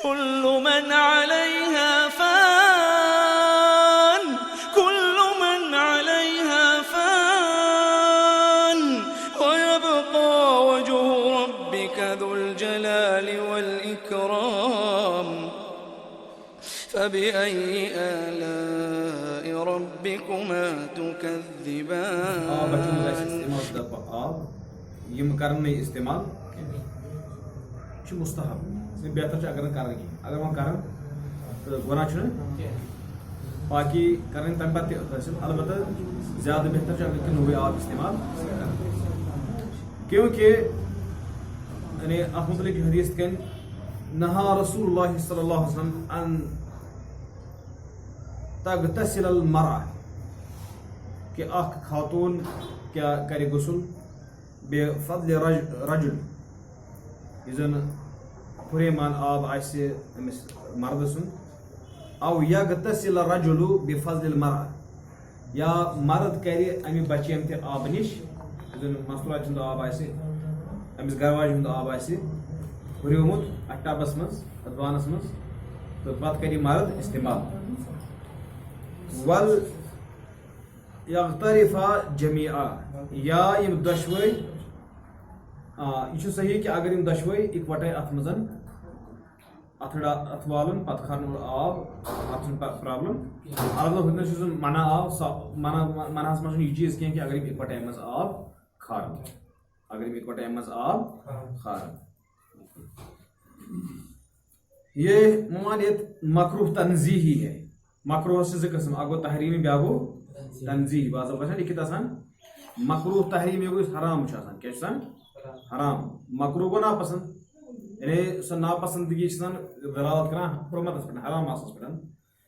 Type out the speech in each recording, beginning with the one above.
كل من عليها فان كل من عليها فان ويبقى وجه ربك ذو الجلال والإكرام فبأي آلاء ربكما تكذبان یم کرن استعمال مستحب بہتر اگر کریں اگر وہ کرن تو گناہ باقی کریں تمہ پتہ حاصل البتہ زیادہ بہتر اگر نوے آب استعمال کیونکہ یعنی اتھ متعلق حدیث کن نہا رسول اللہ صلی اللہ علیہ وسلم ان تغتسل المرأة کہ اخ خاتون کیا کرے غسل بفضل رجل اذن پریمان آب آسہ امس مرد سن او یغتسل الرجل بفضل المرأة یا مرد کرے امہ بچیم تہ آب نش اذن مسلات ہند آب آسہ امس گرواج ہند آب آسہ ہریومت ٹبس مز وانس مز تو پتہ کرے مرد استعمال ول یغترفا جمیعا یا یم دشوئی یہ صحیح کہ اگر یم دشوئی اکوٹے ات مزن ات والن پتہ کھارن آب ات پرابلم البتہ منع آب منہس مز یہ چیز کی اگر یم اکوٹے مز آب کھارن اگر یم اکوٹے مز آب کھارن یہ ممانعت مکروہ تنزیہی ہے مکروہ سے قسم اگو تحریمی بیا گو تنزیہ بعض اوقات لکھت آسان مکروہ تحریمی گو حرام آسان کیا آسان حرام مکروہ گو ناپسند یعنی سو ناپسندگی دلالت کران حرمتس پہ حرام آسنس پہ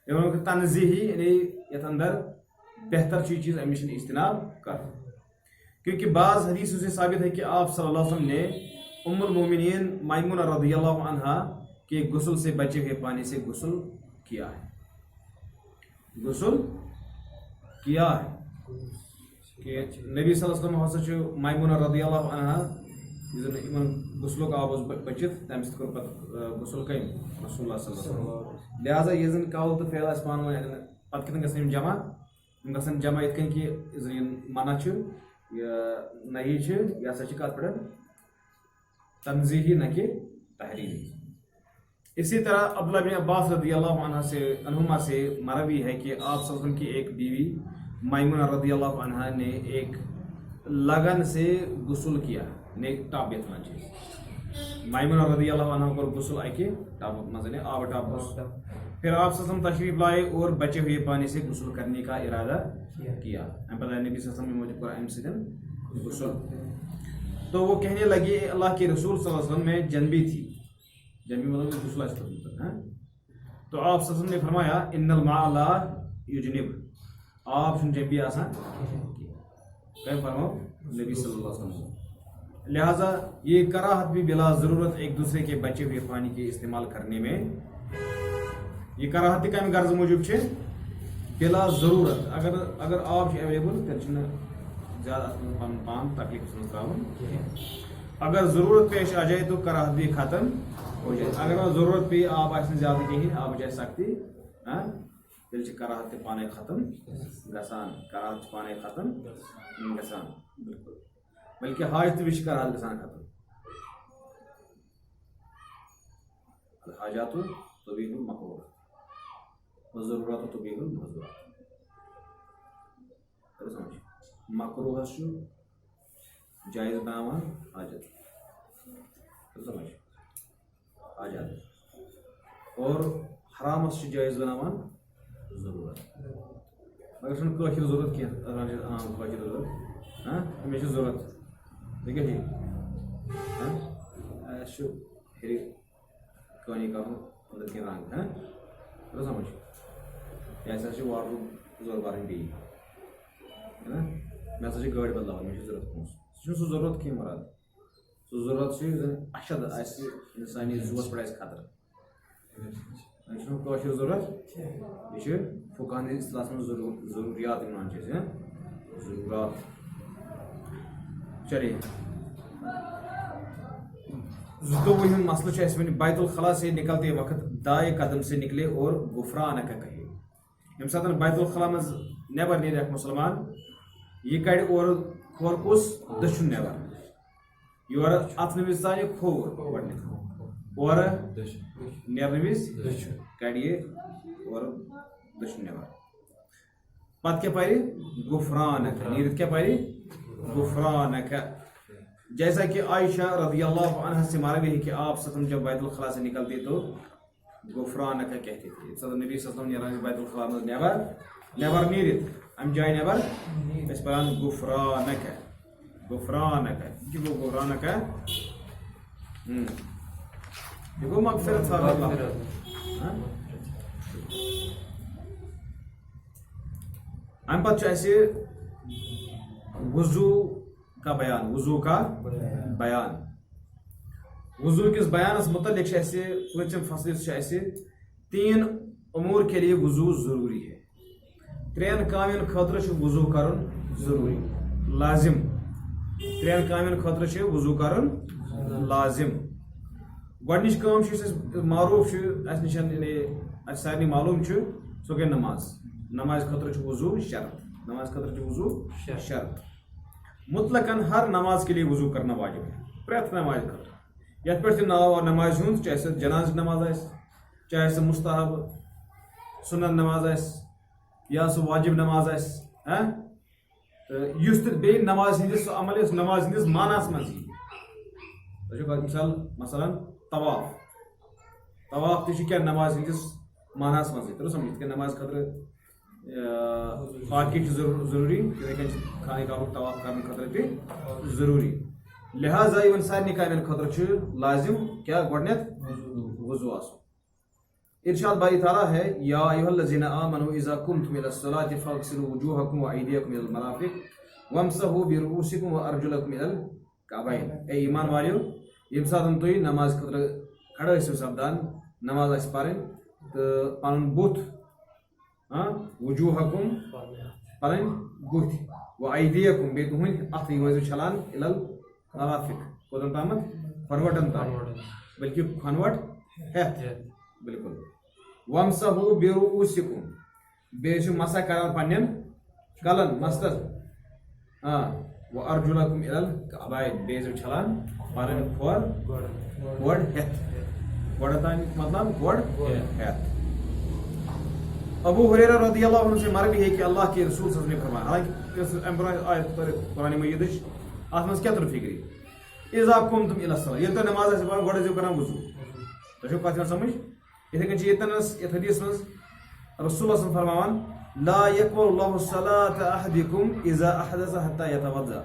یہ تنزیہی یعنی یتھ اندر بہتر چیز امش اجتناب کر کیونکہ بعض حدیثوں سے ثابت ہے کہ آپ صلی اللہ علیہ وسلم نے ام المومنین میمونہ رضی اللہ عنہا کے غسل سے بچے ہوئے پانی سے غسل کیا ہے غسل کیا ہے کہ نبی صلی اللہ علیہ وسلم ہسا میمونہ رضی اللہ عنہا غسلک آب بچت تمہ سب کور پتہ غسل کم رسول اللہ صلی اللہ علیہ وسلم لہذا یہ زن قول تو فعل اس پان پتہ کتن گھن جمع گھن جمع ات کن کہ منع نہیں یہ ہسا کت پہ تنزیہی نہ کہ تحریمی اسی طرح عبداللہ بن عباس رضی اللہ عنہما سے مروی ہے کہ آپ صلی اللہ علیہ وسلم کی ایک بیوی میمونہ رضی اللہ عنہا نے ایک لگن سے غسل کیا نیک ٹاپ بیتنا چاہیے میمونہ رضی اللہ عنہ پر غسل اکہ ٹاپ مزے آب ٹاپ پھر آپ صلی اللہ علیہ وسلم تشریف لائے اور بچے ہوئے پانی سے غسل کرنے کا ارادہ کیا نبی صلی اللہ علیہ وسلم نے مجھے قرآن سے غسل تو وہ کہنے لگے اللہ کے رسول صلی اللہ علیہ وسلم میں جنبی تھی جنبی مطلب غسل تو آپ صلی اللہ علیہ وسلم نے فرمایا ان الماء لا یجنب آپ سن جنبی آسان کیا فرماؤ نبی صلی اللہ علیہ وسلم لہذا یہ کراہت بھی بلا ضرورت ایک دوسرے کے بچے ہوئے پانی کے استعمال کرنے میں یہ کراہت کم غرض موجود بلا ضرورت اگر آب اویلیبل تیل زیادہ پن پان تکلیف تراؤن اگر ضرورت پیش آ جائے تو کراہت بھی ختم ہو جائے اگر ضرورت پی آب آئے زیادہ کہیں آب جائے سختی تیل کراہت پانے ختم گسان کراہت پانے ختم گسان بالکل بلکہ حاجت بھی کراہت گسان ختم الحاجات تبیح المکروہ والضرورات تبیح المحظورات مکروہ جائز بناوان حاجت حاجات اور حرام جائز بناوان ضرورت مگر چھنہ کٲشِر ضرورت کینٛہہ عام کٲشِر ضرورت مےٚ چھِ ضرورت بیٚیہِ کیٛاہ چھِ اَسہِ چھُ ہیٚرِ کٲنی کَرُن أنٛدرۍ کِنۍ رنٛگ ترٛٲو سمجھ یہِ ہسا چھِ واٹرُک ضروٗرت بَرٕنۍ بیٚیہِ مےٚ ہسا چھِ گٲڑۍ بدلاوٕنۍ مےٚ چھِ ضروٗرت پونٛسہٕ سُہ چھُنہٕ سُہ ضروٗرت کینٛہہ مُراد سُہ ضروٗرت چھُ یُس زَن اَشد آسہِ سٲنِس زُوَس پٮ۪ٹھ آسہِ خطرٕ وۄنۍ چھُنہٕ کٲشُر ضروٗرت یہِ چھُ فُقہن ہِنٛدِس اصطلاحس منٛز ضروٗریات وَنان چھِ أسۍ ضروٗرات چلیے زدوہم مسئلہ چھے اس میں بیت الخلا سے نکلتے وقت دائیں قدم سے نکلے اور غفرانک کہے. یم ساتھ بیت الخلا مز نیبر نیرے ایک مسلمان یہ کڑ اور کھور کس دشن نیبر یور ات نویز تانہ کھور گۄڈنیتھ اور نیرن وز کڑ یہ اور دشن نیبر پتہ کیا پرِ غفرانک نیرت کیا پرِ غفرانک. جیسا کہ عائشہ رضی اللہ عنہ سے مروی ہے کہ آپ صلی اللہ علیہ وسلم جب بیت الخلا سے نکلتے تو غفرانک کہتے تھے. صدر نبی صلی اللہ علیہ وسلم بیت الخلا میں نیبر نیرت ام جائے نیبر اس پران غفرانک غفرانک کہ وہ غفرانک یہ وہ مغفرت صاحب اللہ. ام پتہ ایسے وضو کا بیان وضو کا بیان وضو کس بیانس متعلق ایسے پوچھم فصل ایسے 3 امور کے لیے وضو ضروری ہے. 3 کامین خاطر وضو کرن ضروری لازم 3 کامین خاطر وضو کرن لازم. گۄڈنِچ کٲم چھِ یُس معروف اس نشان اس سارنٕے معلوم سۄ گٔے نماز. نماز خاطر وضو شرط نماز خاطر وضو شرط مطلقاً ہر نماز کے لیے وضو کرنا واجب ہے. پریت نماز خاطر یت پہ ناو اور نماز ہند چاہے سہ جناز نماز چاہے سہ مستحب سنن نماز یا سہ واجب نماز اس بی نماز ہندس سہ عمل اس نماز ہندس معنس مز مثلا طواف تہ کیا نماز ہندس معنس مز تر سمجھ کہ نماز خاطر پاکی ضروری خانہ کعبہ طواف کرنے خاطر تہ ضروری. لہذا ان سارے کامین خاطر لازم کیا گۄڈنیتھ وضو آسن. ارشاد باری تعالیٰ ہے یا ایھا الذین آمنوا اذا قمتم الى الصلاۃ فاغسلوا وجوہکم وایدیکم الى المرافق وامسحوا برؤوسکم وارجلکم الى الکعبین. اے ایمان والیو یم ساتھ تھی نماز خاطر کھڑا ٲسِو سپدان نماز آسہِ پرٕنۍ تہٕ پنُن بُتھ وجوہکم پنٕنۍ بُتھۍ وایدیکم بیٚیہِ تُہنٛدۍ اَتھٕ ٲسِو چھلان الى المرافق کوٚتن تامتھ کھۄنوٹن تام بلکہ کھۄنوٹ ہیٚتھ بالکل. وامسحوا برؤوسکم بیٚیہِ چھُ مسح کران پننٮ۪ن کلن مستس وارجلکم الى الکعبین بیٚیہِ ٲسِو چھلان پنٕنۍ کھۄر گۄڈ ہیٚتھ گۄڈٕ تام مطلب گۄڈ ہیٚتھ. ابو ہریرہ رضی اللہ عنہ سے مروی ہے کہ اللہ کے رسول صلی اللہ علیہ وسلم نے فرمایا حالانکہ ام برونٛہہ آیت قرآن مجیدٕچ اتھ منٛز کیٛاہ تر فکری اذا قمتم الى الصلاۃ ییٚلہِ تۄہہِ نماز آسہِ پرٕنۍ گۄڈٕ ٲسِو کران وضو. تۄہہِ چھو کتھ یِوان سمجھ. یِتھے کٔنۍ چھِ یتھ حدیث منٛز رسول اللہ صلی اللہ علیہ وسلم فرماوان لا يقبل الله صلاة احدكم اذا احدث حتى يتوضا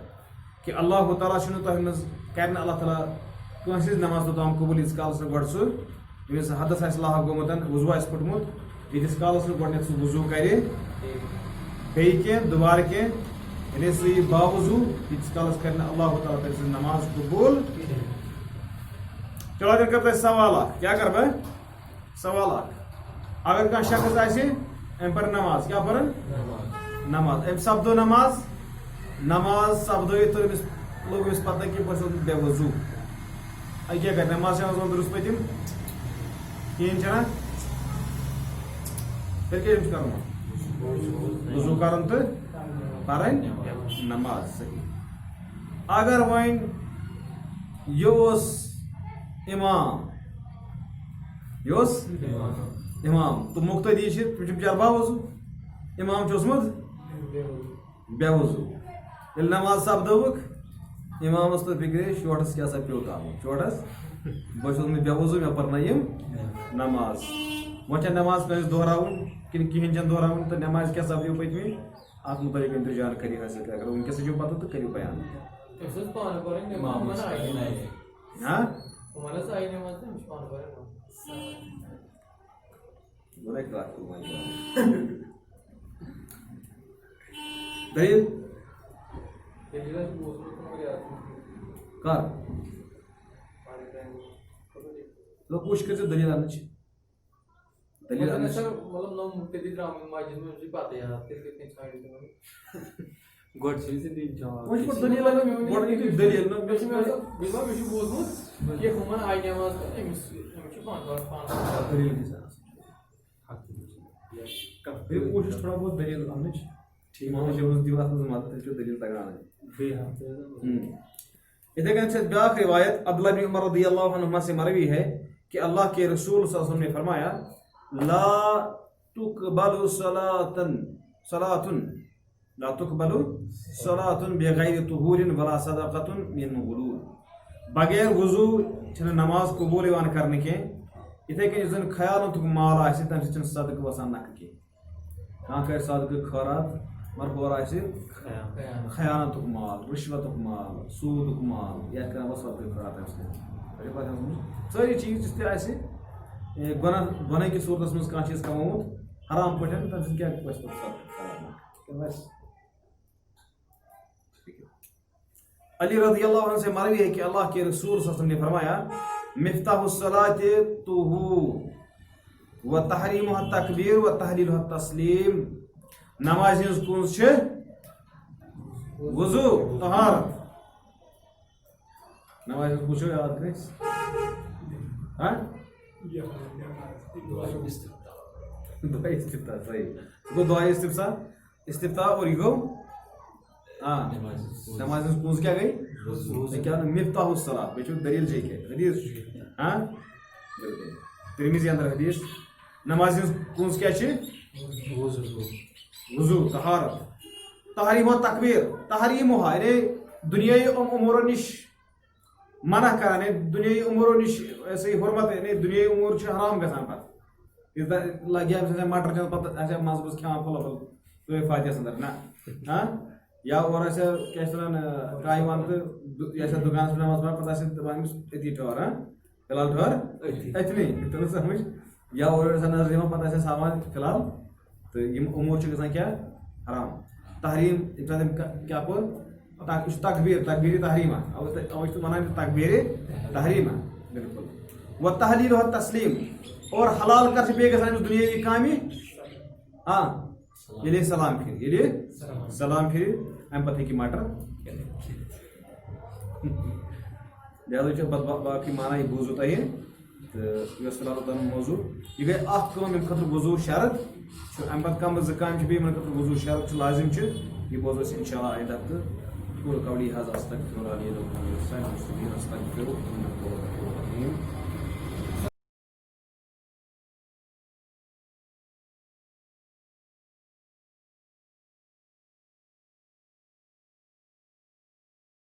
کہ اللہ تعالیٰ چھُنہٕ تۄہہِ منٛز کرِ نہٕ اللہ تعالیٰ کٲنٛسہِ ہٕنٛز نماز توٚتام قبوٗل ییٖتِس کالس نہٕ گۄڈٕ سُہ ییٚمِس حدس آسہِ لاحق گوٚمُت وضو آسہِ پھُٹمُت ییٖتِس کالس نہٕ گۄڈنیتھ سُہ وضو کرِ بیٚیہِ کینٛہہ دُبارٕ کینٛہہ یعنی سُہ یی باوضو ییٖتِس کالس کرِ نہٕ اللہ تعالیٰ تٔمۍ سٕنٛز نماز قبوٗل. چلو اگر کر تۄہہِ سوال اکھ کیٛاہ کر بہٕ سوال اکھ اگر کانٛہہ شخص آسہِ أمۍ پر نماز کیٛاہ پرن نماز أمۍ سپدو نماز سپدٲیِتھ تہٕ أمِس لوٚگ أمِس پتہ کہِ بہٕ چھُس بے وضو اَدٕ کیٛاہ کرِ نماز چھےٚ روزان درست پٔتِم کِہیٖنۍ چھےٚ نا تیٚلہِ کیٛاہ أمِس کرُن وضو کرُن تہٕ پرٕنۍ نماز صحیح. اگر وۄنۍ یہِ اوس امام تہٕ مُقتدی چھِ تِم چھِ بِچار باوضو امام چھُ اوسمُت بے وضو ییٚلہِ نماز سپدٲوٕکھ امامس تہٕ فکرِ شوٹس کیٛاہ سا پیوٚو کَرُن شوٹس بہٕ چھُس اوسمُت بے وضو مےٚ پرنٲیِم نماز. وۄنۍ چھا نماز کٲنٛسہِ دۄہراوُن کِنہٕ کِہیٖنۍ چھنہٕ دۄہراوُن تہٕ نماز کیٛاہ سپدیو پٔتمہِ اتھ متعلق أنۍ تو جانکٲری حٲصِل اگر وٕنکیٚس چھو پتہ تہٕ کٔرِو بیان. دلیل کر لوگ کوشش کرتے دلیل آنچ دلیل آنچ گۄڈٕ چھِ أسۍ دِنۍ جواب وۄنۍ چھُ دٔلیٖل گۄڈٕ یِتھُے دٔلیٖل نہ مےٚ چھُ بوٗزمُت کہِ ہُمَن آیہِ نٮ۪ماز أمِس چھُ پانہٕ دٔلیٖل گژھِ آسٕنۍ کوٗشِش تھوڑا بہت دٔلیٖل اَننٕچ محمد شفیٖعس دِیِو اَتھ منٛز مدد تیٚلہِ چھُ دٔلیٖل تگان اَنٕنۍ اِتھے کٔنۍ چھِ بیاکھ روایت عبداللہ بن عمر رضی اللہ عنہما سے مروی ہے کہ اللہ کے رسول صلی اللہ علیہ وسلم نے فرمایا لا تقبل صلاة بغیر طہور ولا صدقۃ من غلول بغیر وضو چھنہٕ نماز قبول یِوان کرنہٕ کینٛہہ یِتھے کٔنۍ یُس زن خیانتُک مال آسہِ تمہِ سۭتۍ چھُنہٕ صدقہٕ وسان نکھٕ کینٛہہ کانٛہہ کرِ صدقہٕ خٲرات مگر ہورٕ آسہِ خیانتُک مال رشوتُک مال سوٗدُک مال یا کران صدقہٕ خٲرات تمہِ سۭتۍ سٲری چیٖز یُس تہِ آسہِ گۄناہ کِس صوٗرتس منٛز کانٛہہ چیٖز کمومُت حرام پٲٹھۍ تمہِ سۭتۍ کیٛاہ وسہِ پتہٕ علی رضی اللہ عنہ سے مروی ہے کہ اللہ کے رسول صلی اللہ علیہ وسلم نے فرمایا مفتاح الصلاۃ طہور و تحریمها التکبیر و تحلیلها التسلیم نماز ہنٛز کُنٛز چھِ وضو طہارت نماز ہنٛز کُنٛز چھِ یاد کٔرِتھ استفتاح صحیح گوٚو دعائے استفتاح اور یہ گوٚو نماز ہنٛز کُنٛز کیٛاہ گٔے کیٛاہ مفتاح الصلاۃ بیٚیہِ چھُ دلیٖل چھے کیٛاہ حدیٖث ترمذی اندر حدیث نماز ہنٛز کُنٛز کیٛاہ چھِ وضو طہارت تحریمہ تکبیر تحریمہ یعنی دنیائی امورو نش منع کران یعنی دنیائی امورو نش ایسے حرمت یعنی دنیائی امور چھِ حرام گژھان پتہٕ لگیا مٹر چھ پتہٕ آسیا منٛزٕ منٛزٕ کھٮ۪وان پھُلہ پھُل تُہۍ فاتحس اندر نہ یا اور آسیا کیٛاہ چھِ ونان کانٛہہ یِوان تہٕ یہِ آسیا دُکانس پٮ۪ٹھ نماز پران پتہٕ آسیا دپان أمِس أتی ٹھٔہر فی الحال ٹھٔہر أتنٕے توٚر سمجھ یا اورٕ آسان نظر یِوان پتہٕ آسیا سامان فی الحال تہٕ یِم امور چھِ گژھان کیٛاہ حرام تحریٖم ییٚمہِ ساتہٕ أمۍ کیٛاہ پوٚر یہِ چھُ تکبیٖر تکبیٖری تحریٖمہ اوے چھِ ونان تکبیٖرِ تحریٖمہ بالکل و تحلیلها التسلیٖم اور حلال کر چھِ بیٚیہِ گژھان أمِس دُنیٲیی کامہِ ییٚلہِ سلام پھِرِ سلام پھِرِ اَمہِ پتہٕ ہیٚکہِ مٹر لہذا چھُ پتہٕ باقٕے مانا یہِ بوٗزوٕ تۄہہِ تہٕ یۄس فی الحال تُہُنٛد موضوٗع یہِ گٔے اکھ کٲم ییٚمہِ خٲطرٕ وضوٗ شرط چھُ اَمہِ پتہٕ کم زٕ کامہِ چھِ بیٚیہِ یِمن خٲطرٕ وضوٗ شرط چھُ لازم چھُ یہِ بوزو أسۍ انشاء اللہ آیندہ تہٕ قولی ھذا استغفر الله لي ولكم ولسائر المسلمين استغفروه انه هو الغفور الرحيم